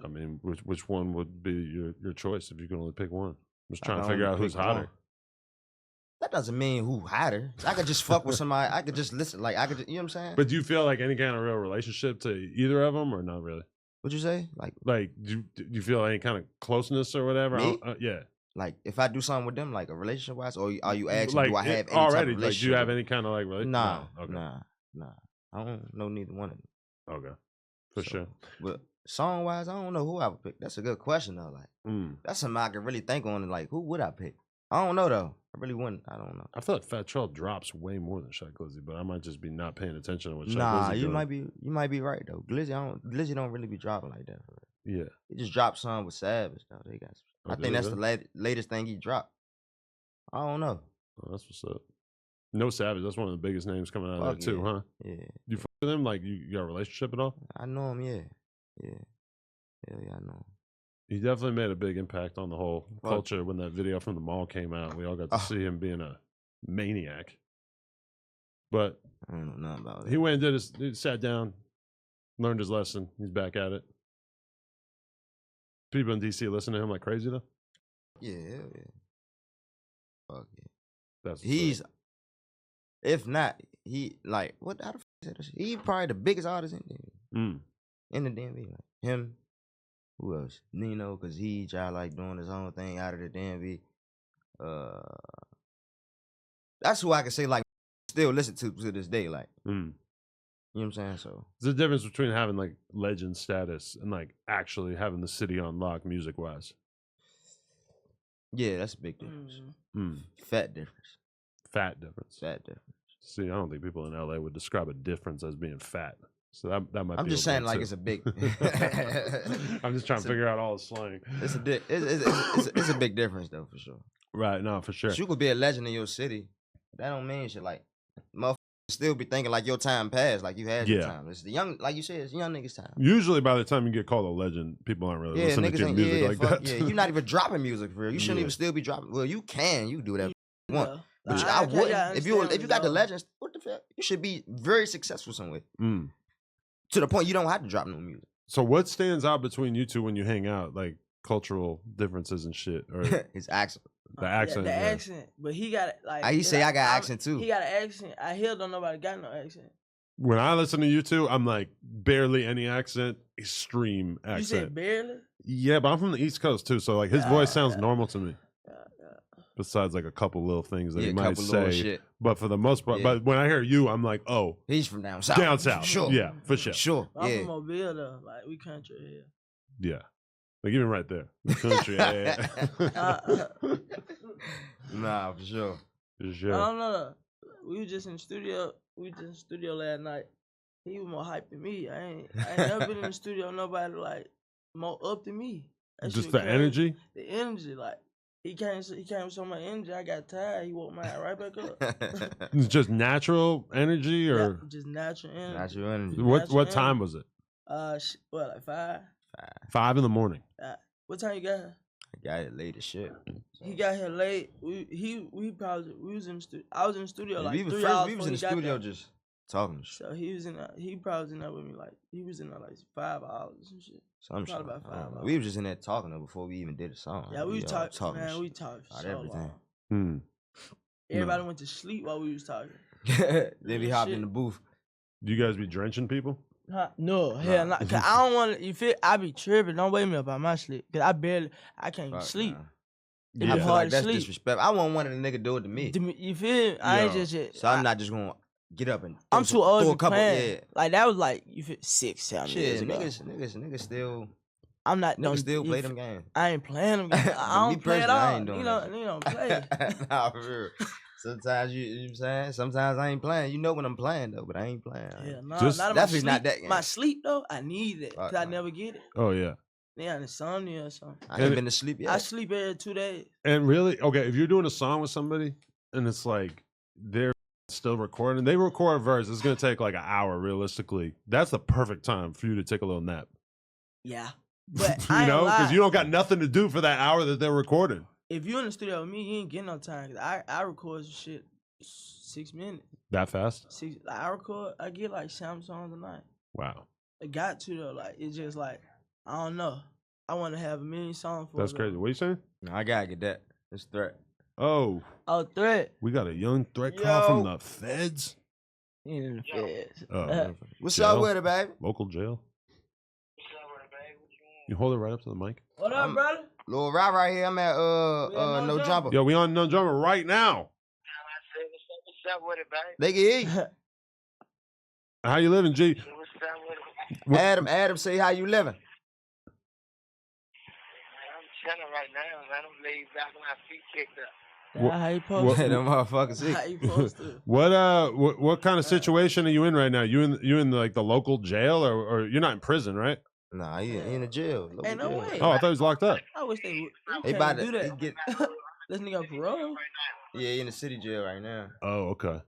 I mean, which one would be your choice if you could only pick one? I'm just trying to figure out who's hotter. That doesn't mean who hotter. I could just fuck with somebody. I could just listen. Like, I could, you know what I'm saying? But do you feel like any kind of real relationship to either of them or not really? What'd you say? Like do you feel any kind of closeness or whatever? Me? Yeah. Like, if I do something with them, like a relationship wise, or are you asking, like, do I have any already? type of relationship? Like, do you have any kind of like relationship? Nah, no. Okay. Nah. I don't know neither one of them. Okay, for sure. But song wise, I don't know who I would pick. That's a good question though. Like, that's something I can really think on. And like, who would I pick? I don't know though. really wouldn't. I don't know. I feel like Fat Trell drops way more than Shy Glizzy, but I might just be not paying attention to what Shy Nah, Glizzy you doing. might be right though. Glizzy don't really be dropping like that. Yeah. He just dropped some with Savage though. They got. I think that's the latest thing he dropped. I don't know. Oh, that's what's up. No Savage, that's one of the biggest names coming out of there too, huh? Yeah. You fuck with him? Like you got a relationship at all? I know him, yeah. Hell yeah, I know him. He definitely made a big impact on the whole culture when that video from the mall came out. We all got to see him being a maniac. But I don't know nothing about it. He went and he sat down, learned his lesson. He's back at it. People in DC listen to him like crazy though. Yeah, hell yeah. Fuck yeah. That's he's, if not, he like what? How the fuck is that? He probably the biggest artist in the in the DMV. Like him. Who else? Nino, because he tried like doing his own thing out of the DMV. That's who I can say like still listen to this day. Like, you know what I'm saying? So there's a difference between having like legend status and like actually having the city on lock music wise. Yeah, that's a big difference. Fat difference. Fat difference. Fat difference. See, I don't think people in LA would describe a difference as being fat. So that might. I'm just saying, like it's a big. I'm just trying to figure out all the slang. It's a big difference though, for sure. Right, no, for sure. You could be a legend in your city. That don't mean shit. Like, motherfuckers still be thinking like your time passed, like you had your time. It's the young, like you said, it's young niggas' time. Usually, by the time you get called a legend, people aren't really listening to your music like that. Yeah, you're not even dropping music for real. You shouldn't even still be dropping. Well, you can. You do whatever you want. But I wouldn't. If you got the legends, what the fuck? You should be very successful somewhere. To the point you don't have to drop no music. So what stands out between you two when you hang out, like cultural differences and shit? Or his accent. The accent. The accent. But he got like. He say I got accent too. He got an accent. I hear don't nobody got no accent. When I listen to you two, I'm like barely any accent, extreme accent. You said barely? Yeah, but I'm from the East Coast too, so like his voice sounds normal to me. Besides like a couple little things that he might say, but for the most part, but when I hear you, I'm like, oh, he's from down south. Down south, sure, yeah, for sure, sure. I'm from Mobile though, like we country here. Yeah, like even right there, country. Nah, for sure. For sure. I don't know. We was just in the studio. Last night. He was more hyped than me. I ain't never been in the studio with nobody like more up than me. Just the energy. The energy, like. He came with so much energy. I got tired. He woke my ass right back up. It's just natural energy, or just natural energy. Natural energy. What time was it? What, like 5? 5 in the morning. What time you got here? I got it late as shit. He got here late. We was in the studio. I was in the studio like 3 hours. We was in the studio just talking. So he probably was in there with me like he was in there like 5 hours and shit. Probably about 5 hours. We was just in there talking though before we even did a song. Yeah, we was talking. Man, we talked so everything. Long. Everybody went to sleep while we was talking. Then we hopped in the booth. Do you guys be drenching people? No, hell not. Cause I don't want to. You feel? I be tripping. Don't wake me up out my sleep. Cause I can't even sleep. I feel like that's disrespect. I want one of the nigga do it to me. You feel? I ain't just. So I'm not just gonna get up and. I'm too old to plan. Like that was like you feel 6, 7 years ago. Niggas still. I'm not. Niggas still play them games. I ain't playing them games. I don't play at all. You don't play. Nah, for real. Sometimes you know what I'm saying? Sometimes I ain't playing. You know when I'm playing though, but I ain't playing. Yeah, no, definitely not that game. My sleep though, I need it because I never get it. Oh yeah. Yeah, insomnia or something. I ain't been to sleep yet. I sleep every 2 days. And really, okay, if you're doing a song with somebody and it's like they're still recording, they record a verse, it's gonna take like an hour realistically. That's the perfect time for you to take a little nap. Yeah. But you know, because you don't got nothing to do for that hour that they're recording. If you in the studio with me, you ain't getting no time. Cause I record some shit 6 minutes. That fast? I get like 7 songs a night. Wow. I got to though. Like it's just like I don't know. I want to have a million songs for. That's crazy. What you saying? No, I gotta get that. It's Threat. Oh, Threat. We got a young Threat call from the feds. He ain't in the feds. What's up with it, baby? Local jail. You hold it right up to the mic. What up, brother? Lil Rye right here. I'm at No Jumper. Yo, we on No Jumper right now. What's up with it, baby? They can hear you. How you living, G? What's up with it? Adam, say how you living. I'm chilling right now, man. I'm laid back with my feet kicked up. How you supposed Hey, to? them motherfuckers How sick. you supposed to? What kind of situation are you in right now? You in like the local jail or you're not in prison, right? Nah, he in the jail. Local Ain't no jail. way. Oh, I thought he was locked up. I wish they would. He They about can't to do he that. get This nigga on parole. yeah, he in the city jail right now. Oh, okay.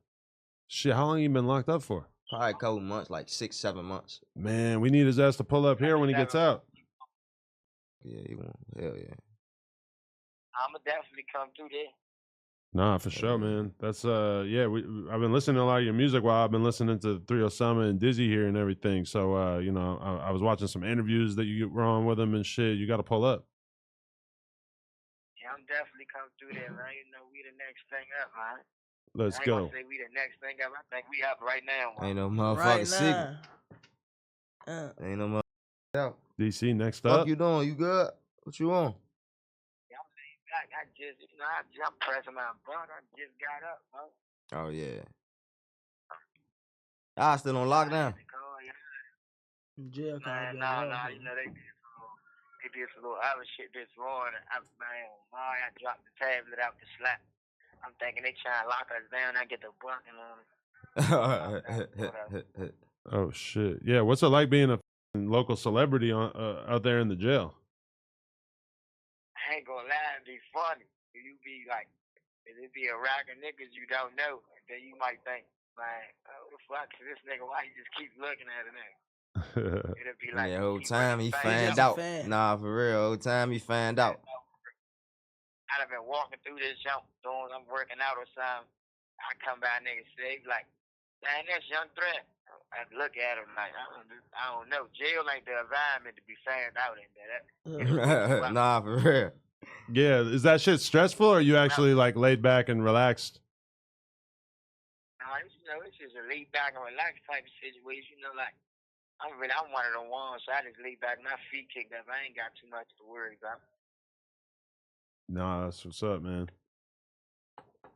Shit, how long you been locked up for? Probably a couple months, like 6-7 months. Man, we need his ass to pull up here when he gets out. Yeah, he won't. Hell yeah. I'ma definitely come through there. Nah, for sure, man. That's yeah. I've been listening to a lot of your music while I've been listening to 3 Osama and Dizzy here and everything. So you know, I was watching some interviews that you were on with him and shit. You got to pull up. Yeah, I'm definitely come through there, man. You know, we the next thing up, man. Let's I ain't go. gonna say we the next thing up. I think we up right now, man. Ain't no motherfucking Right secret. now. Ain't no motherfucking out. DC next Fuck up. you doing? You good? What you on? Yeah, I just, you know, I'm pressing my blunt. I just got up, man. Oh yeah. I still on lockdown. Jail Man, nah, you know, they did some little other shit this morning. I dropped the tablet out the slap. I'm thinking they trying to lock us down. I get the bucking on us. Oh shit. Yeah. What's it like being a local celebrity out there in the jail? I ain't gonna lie, it'd be funny. You be like, it'd be a rack of niggas you don't know. And then you might think, man, what the fuck is this nigga? Why he just keep looking at a nigga? It'd be like, Yeah, whole time he fanned fanned out. fan. Nah, for real. Whole time he fanned out. I'd have been walking through this jump, I'm working out or something. I come by, niggas say, like, man, that's Young Threat. I look at him like, I don't know. Jail ain't the environment to be fanned out in there. Nah, for real. Yeah. Is that shit stressful or are you actually like laid back and relaxed? Nah, it's just a laid back and relaxed type of situation. You know, like, I'm one of the ones, so I just lay back, my feet kicked up. I ain't got too much to worry about. Nah, that's what's up, man.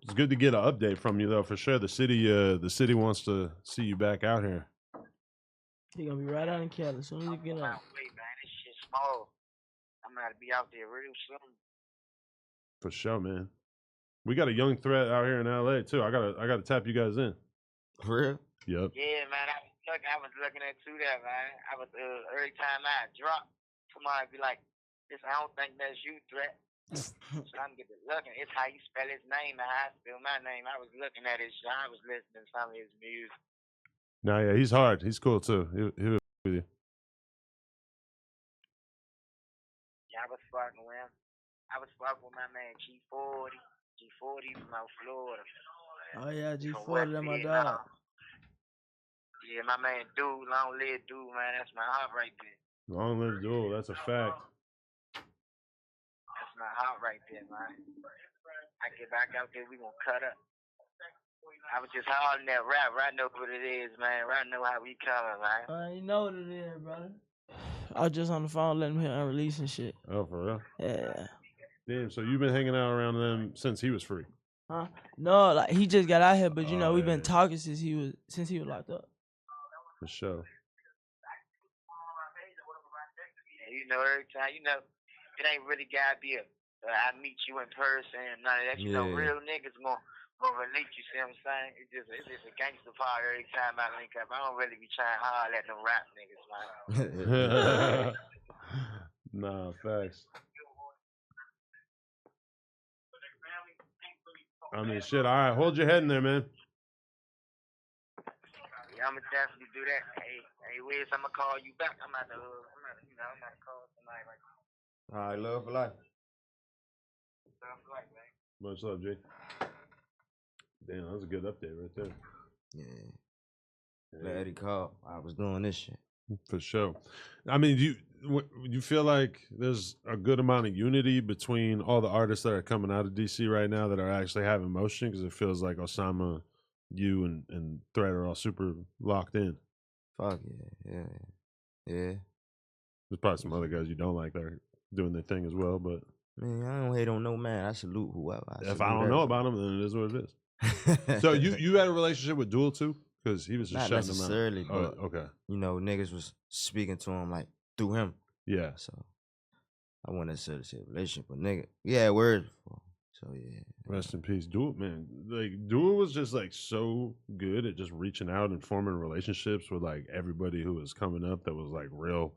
It's good to get an update from you though, for sure. The city wants to see you back out here. He gonna be right out in Cali as soon as you get out. Wait, man, this shit small. I'm gonna be out there real soon. For sure, man. We got a Young Threat out here in LA too. I gotta tap you guys in. For real? Yep. Yeah, man. I was looking at that, man. I was every time I drop, somebody be like, "This, I don't think that's you, Threat." So I'm getting looking. It's how you spell his name and how I spell my name. I was looking at his shit. I was listening to some of his music. Nah, yeah, he's hard. He's cool too. He'll with you. Yeah, I was fucking with him. I was fucking with my man G40. G40 from out Florida. Oh yeah, G40, that my dog. Yeah, my man Dude, long live Dude, man. That's my heart right there. Long live Duel. That's a fact. That's my heart right there, man. I get back out there, we gonna cut up. I was just hollering that rap. I know what it is, man. I know how we coming, man. You know what it is, brother. I was just on the phone letting him hear unreleased and shit. Oh, for real? Yeah. Damn. So you've been hanging out around them since he was free? Huh? No, like he just got out here, but you know we've been yeah. talking since he was locked up. For sure. Yeah, you know, every time, you know, it ain't really gotta be I meet you in person and none of that. You know, real niggas gonna relate, you see what I'm saying? It's just a gangster part every time I link up. I don't really be trying hard at them rap niggas, man. Nah, facts. I mean, shit. All right, hold your head in there, man. Yeah, I'ma definitely do that. Hey, Wiz, I'ma call you back. I'm about to call somebody right now. All right, love for life. Love for life, man. Much love, Jay. Damn, that was a good update right there. Yeah. Glad he called. I was doing this shit. For sure. I mean, you feel like there's a good amount of unity between all the artists that are coming out of DC right now that are actually having motion? Because it feels like Osama, you, and Threat are all super locked in. Fuck yeah. There's probably some other guys you don't like that are doing their thing as well, but Man, I don't hate on no man. I salute whoever. if I don't know about them, then it is what it is. So you had a relationship with Duel too? Because he was just Not shutting them out. necessarily, but okay. You know, niggas was speaking to him like through him. Yeah. So I wouldn't necessarily say relationship, but nigga, yeah, word before. So yeah. Rest in peace. Do It, man. Like, Do It was just like so good at just reaching out and forming relationships with like everybody who was coming up that was like real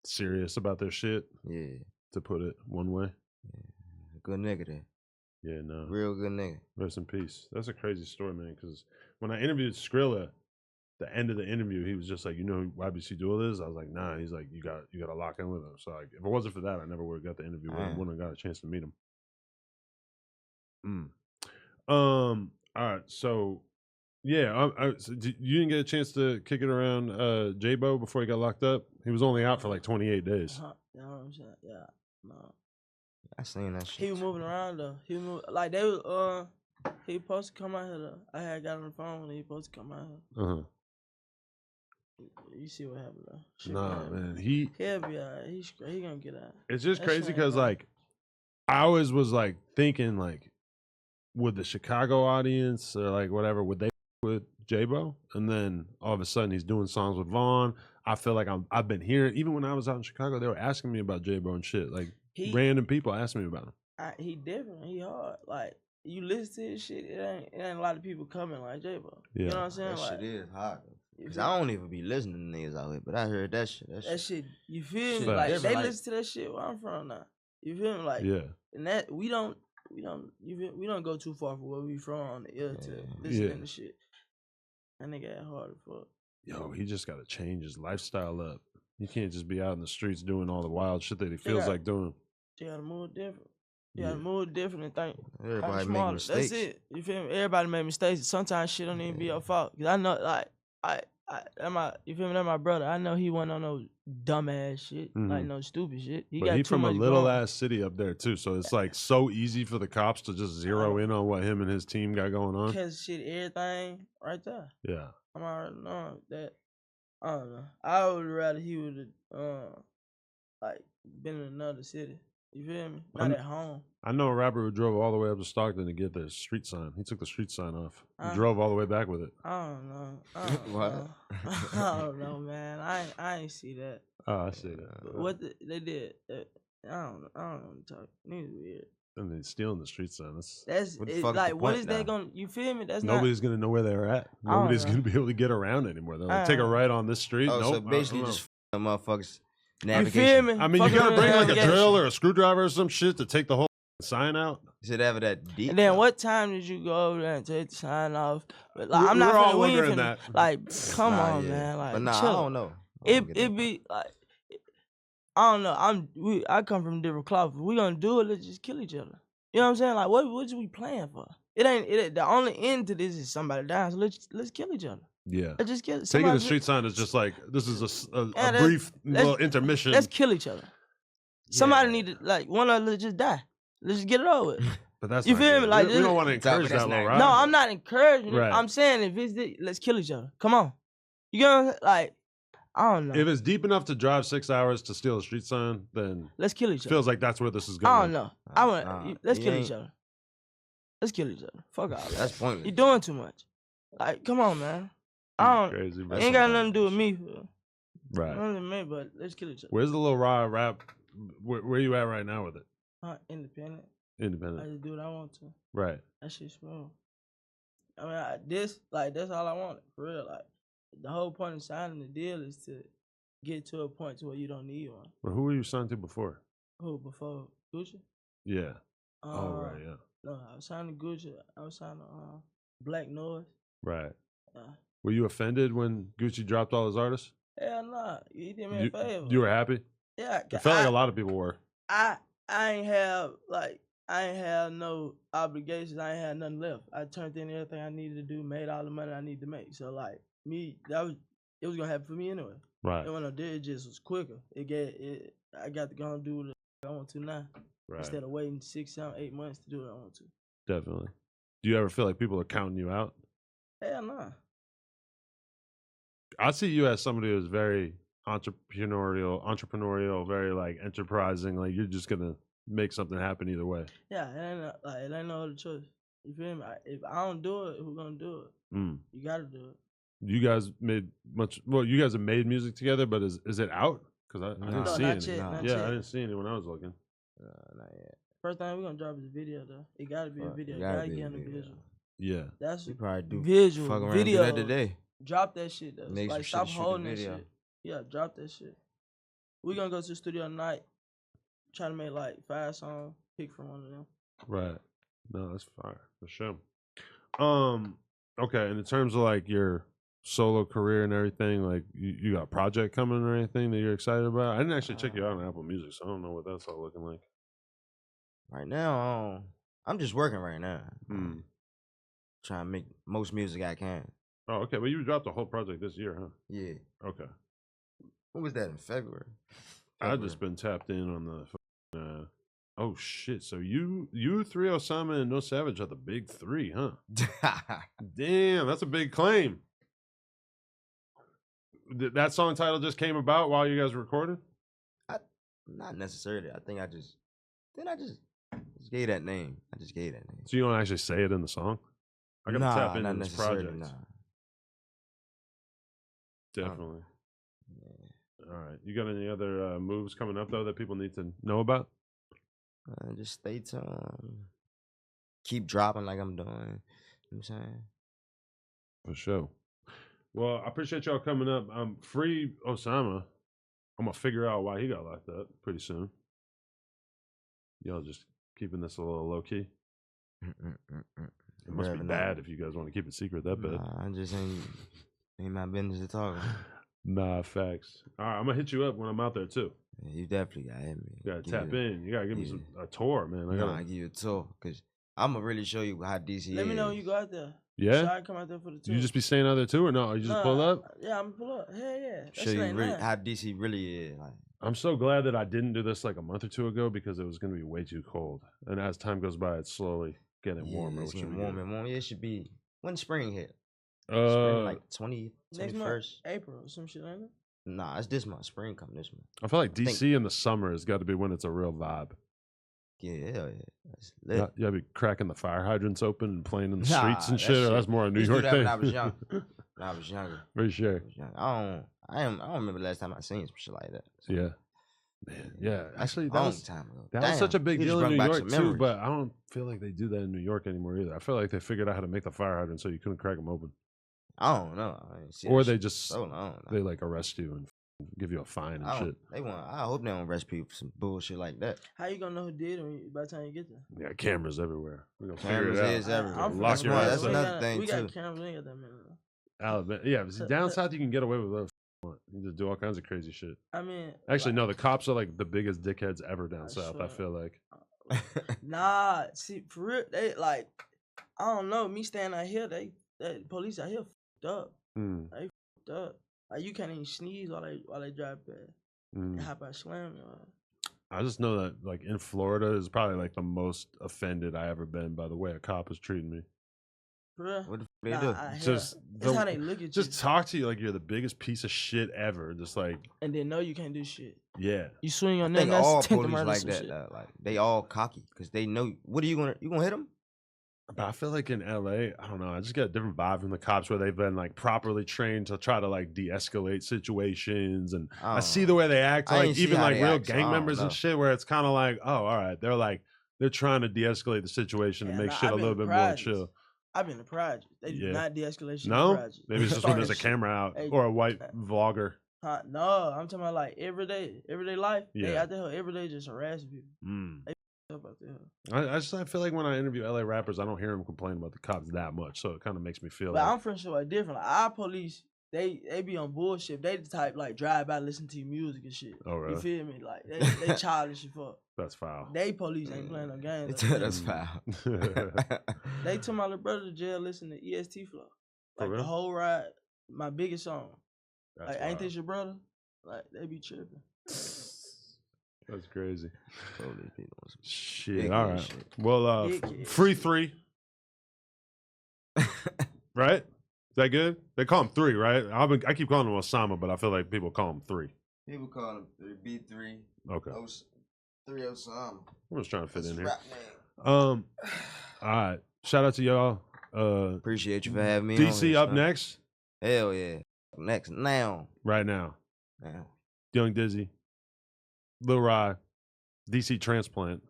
serious about their shit. Yeah. To put it one way. Yeah. Good nigga there. Yeah, no. Real good nigga. Rest in peace. That's a crazy story, man. Because when I interviewed Skrilla, the end of the interview, he was just like, "You know who YBC Duel is?" I was like, "Nah." He's like, "You got to lock in with him." So like, if it wasn't for that, I never would have got the interview with him. Wouldn't have got a chance to meet him. All right. So yeah, so you didn't get a chance to kick it around J-Bo before he got locked up. He was only out for like 28 days. You know what I'm saying? Yeah. No. I seen that shit. He was moving around though. He was like they was he supposed to come out here though. I had got on the phone when he supposed to come out here. You see what happened though? Shit, Nah, man. He'll be alright. He gonna get out. It's just crazy because like I always was like thinking like, would the Chicago audience or like whatever, would they with J-Bo? And then all of a sudden he's doing songs with Vaughn. I feel like I've been hearing, even when I was out in Chicago, they were asking me about J-Bo and shit. Like random people asking me about him. He different. He hard. Like you listen to his shit, it ain't a lot of people coming like J-Bo. Yeah. You know what I'm saying? That like, shit is hard. Cause I don't even be listening to niggas out here, but I heard that shit. That shit, you feel me? Facts. Like they Like, listen to that shit where I'm from now. You feel me? Like Yeah. and that we don't go too far from where we from on the ear to listening to shit. That nigga ain't hard as fuck. Yo, he just got to change his lifestyle up. He can't just be out in the streets doing all the wild shit that he feels like doing. You gotta move different. You gotta move different and think. Everybody make mistakes. That's it. You feel me? Everybody make mistakes. Sometimes shit don't even be your fault. Cause I know, like, you feel me? That's my brother. I know he wasn't on no dumb ass shit, like no stupid shit. He from a little ass city up there too, so it's like so easy for the cops to just zero in on what him and his team got going on. Cause shit, everything right there. Yeah. I'm already knowing that. I don't know. I would rather he would have like been in another city. You feel me? Not at home. I know a rapper who drove all the way up to Stockton to get the street sign. He took the street sign off. He drove all the way back with it. I don't know. I don't know, man. I ain't see that. Oh, I see that. What they did? I don't know. What to talk. Niggas weird. And then stealing the street sign. That's like, what is that going? You feel me? That's nobody's gonna know where they're at. Nobody's gonna be able to get around anymore. They'll take a right on this street. So basically, just motherfuckers. Navigation. You feel me? I mean, you gotta bring like a drill or a screwdriver or some shit to take the whole sign out. Is it ever that deep? And then what time did you go over there and take the sign off? But like, I'm not all wondering that. Like, come on, man. Like, but chill. I don't know. It be like, I don't know. I come from different cloth. If we gonna do it, let's just kill each other. You know what I'm saying? Like, what we playing for? It ain't the only end to this is somebody dying. So let's kill each other. Yeah. Let's just kill. Taking the street sign is just like, this is a brief little intermission. Let's kill each other. Somebody need to, like, one of us just die. Let's just get it over with. But that's you feel me? Like, we don't want to encourage that, right? No, I'm not encouraging it. I'm saying if it's let's kill each other. Come on. You know, like, I don't know. If it's deep enough to drive 6 hours to steal a street sign, then let's kill each other. Feels like that's where this is going. I don't know. Let's kill each other. Let's kill each other. Fuck all that. That's pointless. You're doing too much. Like, come on, man. I don't. Crazy, it ain't got nothing to do with me. Right. Nothing to me, but let's kill each other. Where's the Li Rye rap? Where you at right now with it? Independent. Independent. I just do what I want to. Right. That shit's smooth. I mean, that's all I wanted, for real. Like, the whole point of signing the deal is to get to a point to where you don't need one. But who were you signed to before? Who, before Gucci? Yeah. Right, yeah. No, I was signed to Gucci. I was signed to Black Noise. Right. Were you offended when Gucci dropped all his artists? Hell nah. He did me a favor. You were happy? Yeah. It felt like a lot of people were. I ain't have no obligations. I ain't had nothing left. I turned in everything I needed to do, made all the money I needed to make. So like me, it was gonna happen for me anyway. Right. And when I did, it just was quicker. I got to go and do what I want to now. Right. Instead of waiting 6, 7, 8 months to do what I want to. Definitely. Do you ever feel like people are counting you out? Hell nah. I see you as somebody who's very entrepreneurial, very like enterprising. Like you're just gonna make something happen either way. Yeah, it ain't no other choice. You feel me? If I don't do it, who gonna do it? You gotta do it. You guys made you guys have made music together, but is it out? Because I didn't see any. I didn't see any when I was looking. Not yet. First thing we're gonna drop is a video though. It gotta be a video. Gotta get on the visual. Yeah. That's We probably do visual fuck around video. and do that today. Drop that shit though. Make some Like shit stop to shoot the holding that video. shit. Yeah, drop that shit. We gonna go to the studio tonight. Try to make like 5 songs. Pick from one of them. Right. No, that's fire for sure. Okay, and in terms of like your solo career and everything, like you got a project coming or anything that you're excited about? I didn't actually check you out on Apple Music, so I don't know what that's all looking like. Right now, I'm just working right now. Hmm. Trying to make most music I can. Oh, okay. Well, you dropped a whole project this year, huh? Yeah. Okay. What was that in February? I've just been tapped in on the. Oh shit! So you 3 Osama and No Savage are the big 3, huh? Damn, that's a big claim. That song title just came about while you guys were recording? Not necessarily. I think I just gave that name. I just gave that name. So you don't actually say it in the song? I gotta tap into this project. Nah. Definitely. All right. You got any other moves coming up though that people need to know about? Just stay tuned. Keep dropping like I'm doing. You know what I'm saying? For sure. Well, I appreciate y'all coming up. Free Osama. I'm gonna figure out why he got locked up pretty soon. Y'all just keeping this a little low key. It must be bad if you guys want to keep it secret that bad. Nah, I just ain't my business to talk about. Nah, facts. All right, I'm gonna hit you up when I'm out there too. Yeah, you definitely gotta hit me. You gotta tap in. You gotta give me a tour, man. I give you a tour because I'm gonna really show you how DC is. Let me know when you go out there. Yeah. Should I come out there for the tour? You just be staying out there too, or no? Or you just pull up? Yeah, I'm pull up. Hell yeah. Show you really how DC really is. Like, I'm so glad that I didn't do this like a month or two ago because it was gonna be way too cold. And as time goes by, it's slowly getting warmer. It's getting warmer and warmer. Yeah, it should be when spring hit. Spring like 20th, 21st. Next month, April or some shit like that. Nah, it's this month. Spring come this month. I feel like DC in the summer has got to be when it's a real vibe. Yeah, hell yeah. That's lit. You gotta be cracking the fire hydrants open and playing in the streets and shit. Or that's more a New York that thing. when I was young. When I was younger. For sure. I don't remember the last time I seen some shit like that. So. Yeah. Man, yeah. Actually, that was time ago. That was such a big deal in New York too, memories. but I don't feel like they do that in New York anymore either. I feel like they figured out how to make the fire hydrant so you couldn't crack them open. I don't know. Or they just so long. They like arrest you and give you a fine and shit. I hope they don't arrest people for some bullshit like that. How you gonna know who did it by the time you get there? Yeah, cameras everywhere. We're gonna cameras figure it out. is everywhere. Lock your ass That's up. another thing we too. got cameras. We ain't got that many. Alabama. Yeah, but see, down south you can get away with whatever you want. You just do all kinds of crazy shit. I mean, actually, no. The cops are like the biggest dickheads ever down south. I feel like. Nah, see, for real, they like, I don't know. Me standing out here, they police out here fucked up. They fucked up. Like you can't even sneeze while they drive past. They hop out slam you. I just know that like in Florida is probably like the most offended I ever been by the way a cop is treating me. For real? What the fuck they do? Just that's how they look at you. Just talk to you like you're the biggest piece of shit ever. Just like and then know you can't do shit. Yeah. You swing your I neck. think all police like that. Like they all cocky because they know. What are you gonna hit them? But I feel like in LA, I don't know. I just get a different vibe from the cops where they've been like properly trained to try to like de-escalate situations, and I see the way they act, like even like real gang members and shit, where it's kind of like, oh, all right, they're trying to de-escalate the situation and make shit a little bit more chill. I've been to projects. They do not de-escalation. No, maybe it's just when there's a camera out or a white vlogger. No, I'm talking about like everyday life. Yeah. They out there every day just harassing people. They up out there. I feel like when I interview LA rappers, I don't hear them complain about the cops that much, so it kind of makes me feel. But I'm from somewhere different. Like our police, they be on bullshit. They the type like drive by, listen to your music and shit. Oh really? You feel me? Like they childish as fuck. That's foul. They police ain't playing no games. That's foul. They took my little brother to jail listening to EST Flow. Like the whole ride, my biggest song. That's like ain't this your brother? Like they be tripping. That's crazy. Shit. All right. Shit. Well, free 3. Right? Is that good? They call him 3, right? I keep calling him Osama, but I feel like people call him 3. People call him B3. Okay. 3 Osama. I'm just trying to fit in here. All right. Shout out to y'all. Appreciate you for having me. DC up next. Hell yeah. Next now. Right now. Now. Young Dizzy. Li Rye. DC Transplant.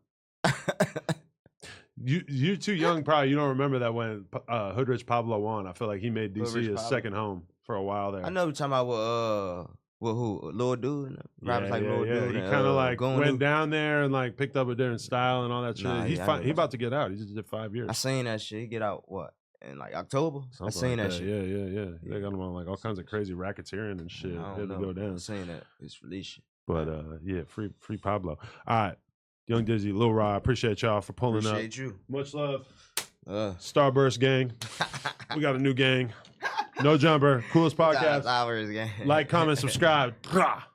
You're too young, probably. You don't remember that when Hood Rich Pablo won. I feel like he made DC his second home for a while there. I know you're talking about with who? Lil Dude? Rappers like Lil Dude. He kind of like went down there and like picked up a different style and all that shit. Nah, He's fine. He about to get out. He just did 5 years. I seen that shit. He get out what? In like October? Something I seen like that shit. Yeah. They got him on like all kinds of crazy racketeering and shit. I Had don't to know. go down. I seen that. It's release shit. But yeah, free Pablo. All right. Young Dizzy, Lil Rye, appreciate y'all for pulling up. Appreciate you. Much love. Starburst gang. We got a new gang. No Jumper. Coolest podcast. Starburst gang. Like, comment, subscribe.